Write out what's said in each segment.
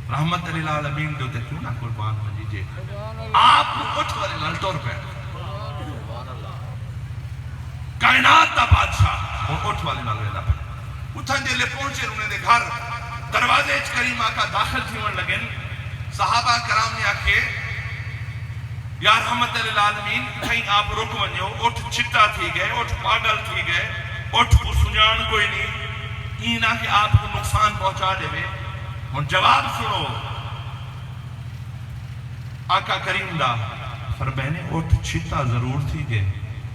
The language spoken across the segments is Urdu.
رحمت للعالمین دے تے کیوں نہ قربان بنیجے آپ اٹھ والے نال ٹر پے کائنات دا بادشاہ اور اٹھ والے نال ویلا پے اتھن جے لے پہنچے انہیں دے گھر دروازے کریمہ کا داخل تھیون لگن صحابہ کرام نے آکے یا رحمت للعالمین کہیں آپ رک ونجو اٹھ چھٹا تھی گئے اٹھ پاگل تھی گئے اٹھ کو سنجان کوئی نہیں اینا کہ آپ کو نقصان پہنچا دے وے اور جواب سنو آقا کریم دا فرمائنے اٹھ چھتا ضرور تھی گئے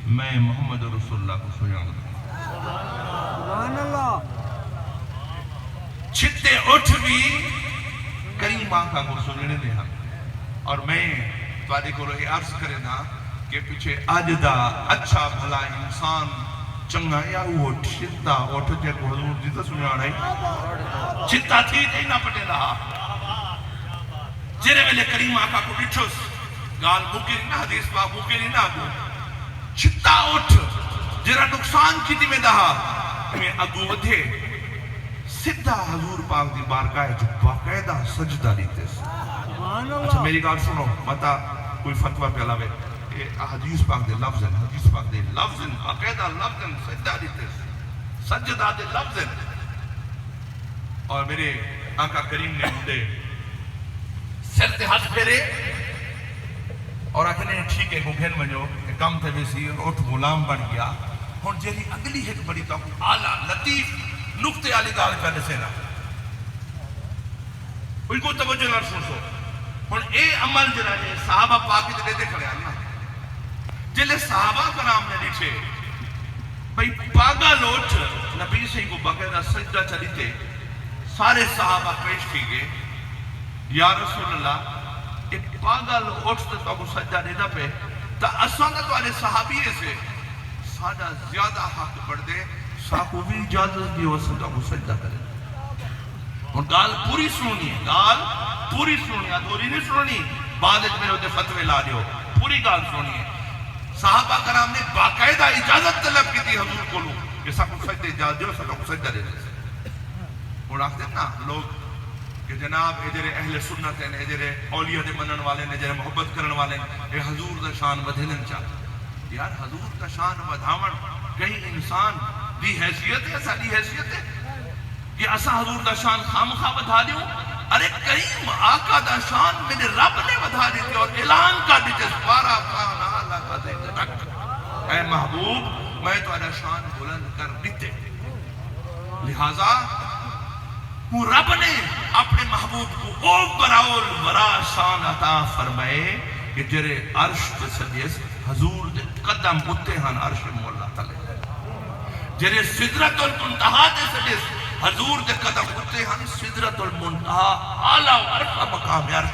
میں محمد رسول اللہ کو سنجان سبحان اللہ چھتے اٹھ بھی کریم آقا کو سنجنے دے ہم اور میں توادے کو رہے عرض کرے نا کہ پیچھے آجدہ اچھا بھلا انسان چنگا یا وہ چھتا اٹھ جے کو حضور جیتا سنجان ہے چھتا تھی نہیں نہ پٹے رہا جیرے ویلے کریم آقا کو ڈٹھوس گال مکری نہ حدیث پاک مکری نہ گو چھتا اٹھ جیرا نقصان کی دی میں دہا میں اگو ودھے سدھا حضور پاک دی بارگاہ جو باقاعدہ سجدہ لیتے سے اچھا میری گال سنو متا کوئی فتوہ پہ علاوے حدیث پاک دے لفظ ہیں حدیث پاک دے لفظ ہیں باقاعدہ لفظ ہیں سجدہ لیتے سے سجدہ دے لفظ ہیں اور میرے آقا کریم نے مجھے سر تے ہاتھ پھیرے اور آکھنے ٹھیک ہے گھن منجو کم تھے ویسی اٹھ غلام بن گیا ہون جیلی اگلی ایک بڑی تو آلہ لطیف نقطے آلی گال کرنے سے نا ان کو توجہ نہ سوچو ہون اے عمل جنا ہے صحابہ پاکی دے دے کھڑے آنا جلے صحابہ کرام نے لکھے بھئی پاگل اٹھ نبی سے کو باقاعدہ سجدہ چلی تھے سارے صحابہ پیش کی گئے یا رسول اللہ ایک پاگل اٹھ تو کو سجدہ دینا پہ تا اسانا تو آلے صحابیے سے سادہ زیادہ حق بڑھ دے ساکو بھی اجازت دی وسط کو سجدہ کرے اور گال پوری سنونی ہے گال پوری سنونی ہے دوری نہیں سنونی بعد میں ہوتے فتوے لا دیو پوری گال سنونی ہے صحابہ کرام نے باقاعدہ اجازت طلب کی تھی حضور کو لوں کہ ساکو سجدہ اجازت دیو ساکو سجدہ دے دے اور آخ دینا لوگ کہ جناب اجرے اہل سنت ہیں اجرے اولیاء دے منن والے ہیں اجرے محبت کرن والے ہیں اے حضور دا شان بدھنن چاہتا یار حضور دا شان بدھاون کہیں انسان دی حیثیت ہے ساری حیثیت ہے کہ اسا حضور دا شان خامخواہ بدھا دیوں ارے کریم آقا دا شان میرے رب نے بدھا دی تھی اور اعلان کا دیتے سپارا پانا اللہ کا دے تک اے محبوب میں تو ادا شان بلند کر دیتے لہذا وہ رب نے اپنے محبوب کو او براول برا شان عطا فرمائے کہ جرے عرش کے سجیس حضور دے قدم اتے ہن عرش مولا تلے جرے سدرت المنتہا دے سجیس حضور دے قدم اتے ہن سدرت المنتہا اعلیٰ عرفہ مقام عرش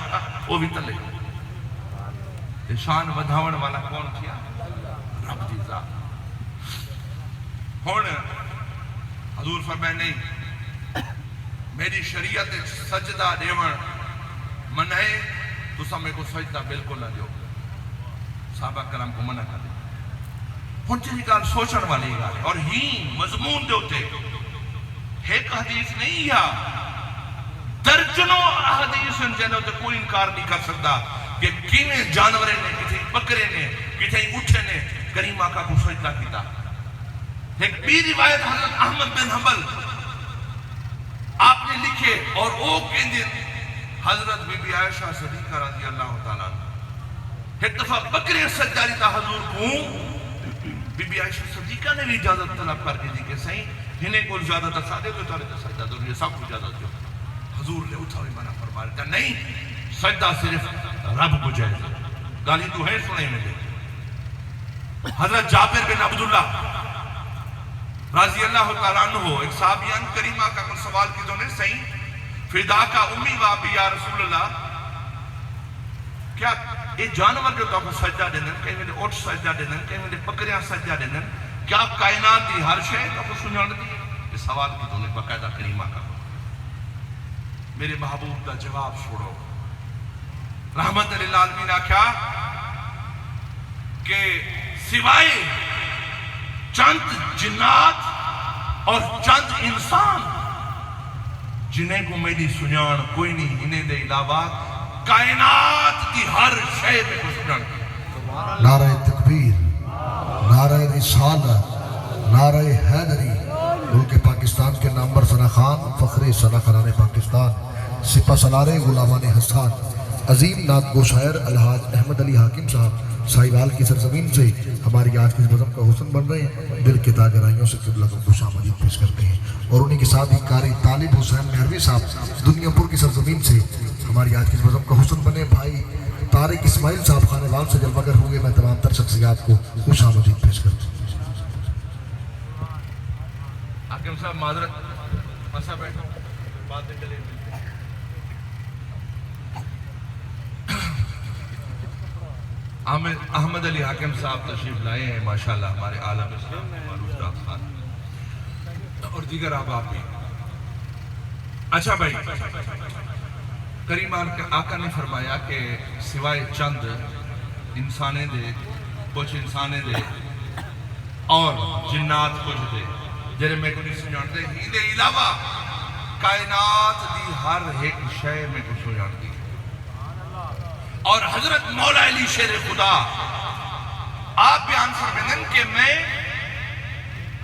وہ بھی تلے شان بدھاون والا کون کیا رب دی ذات ہون حضور فرمائے نہیں میری شریعت سجدہ دیون منائے تو سمیں کو سجدہ بالکل نہ دیو صحابہ کرام کو منع کر دے ہون چیزی کال سوچن والی گا اور ہی مضمون دے ہوتے ایک حدیث نہیں یا درجنوں حدیث جنہوں تے کوئی انکار نہیں کر سکتا کہ کینے جانورے نے کتھے بکرے نے کتھے اٹھے نے کریم آقا کو سجدہ کیتا ایک بھی روایت حضرت احمد بن حنبل آپ نے لکھے اور او کہندے حضرت بی بی عائشہ صدیقہ رضی اللہ تعالیٰ ایک دفعہ بکرے سجدہ لیتا حضور کو بی بی عائشہ صدیقہ نے بھی اجازت طلب کر دی کہ صحیح ہنے کو زیادہ تصادے تو تارے سجدہ دو یہ سب کو اجازت دو حضور نے اٹھا ہوئی منع فرما رہتا نہیں سجدہ صرف رب کو جائے گالی تو ہے سنے میں دے حضرت جابر بن عبداللہ رضی اللہ تعالیٰ عنہ ایک صحابیان کریمہ کا کل سوال کی دو نے صحیح فدا کا امی وابی یا رسول اللہ کیا یہ جانور جو تو سجدہ دینا کہیں میں نے اٹھ سجدہ دینا کہیں میں نے پکریاں سجدہ دینا کیا کائنات دی ہر شے تو سنجھان دی اس سوال کی تو نے باقاعدہ کریمہ کا میرے محبوب کا جواب چھوڑو رحمت للعالمین کیا کہ سوائے چند جنات اور چند انسان جنہیں کو میری سنیان کوئی نہیں انہیں دے علاوہ کائنات کی ہر شے میں کو سنیان. نعرہ تکبیر، نعرہ رسالت، نعرہ حیدری. ملک پاکستان کے نامور ثنا خان، فخر ثنا خانان پاکستان، سپہ سالار غلامان حسان، عظیم نعت گو شاعر الحاج احمد علی حاکم صاحب ساہیوال کی سرزمین سے ہماری آج کی اس بزم کا حسن بن رہے ہیں. دل کے تاجرائیوں سے قبلہ کو خوش آمدید پیش کرتے ہیں. اور انہی کے ساتھ ہی قاری طالب حسین مہروی صاحب دنیا پور کی سرزمین سے ہماری آج کی اس بزم کا حسن بنے. بھائی طارق اسماعیل صاحب خانوال سے جلوہ گر ہوئے. میں تمام تر شخصیات کو خوش آمدید پیش کرتا ہوں. حاکم صاحب معذرت مسا بیٹھو باتیں گلے ملتے ہیں. احمد علی حاکم صاحب تشریف لائے ہیں ماشاءاللہ ہمارے عالم اسلام ہمارے استاد خان اور دیگر احباب بھی. اچھا بھائی، کریم آقا نے فرمایا کہ سوائے چند انسانے دے کچھ انسانے دے اور جنات کچھ دے جنہیں میں کو نہیں سنجان دے ہی دے علاوہ کائنات دی ہر ایک شے میں کو سنجان دی. اور حضرت مولا علی شیر خدا آپ بیان فرمائیں کہ میں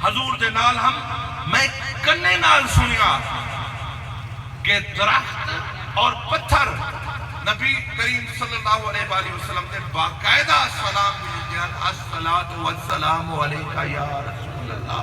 حضور دے نال میں کنے نال سنیا کہ درخت اور پتھر نبی کریم صلی اللہ علیہ وآلہ وسلم نے باقاعدہ سلام بھی دیان الصلاۃ والسلام علیکہ یا رسول اللہ.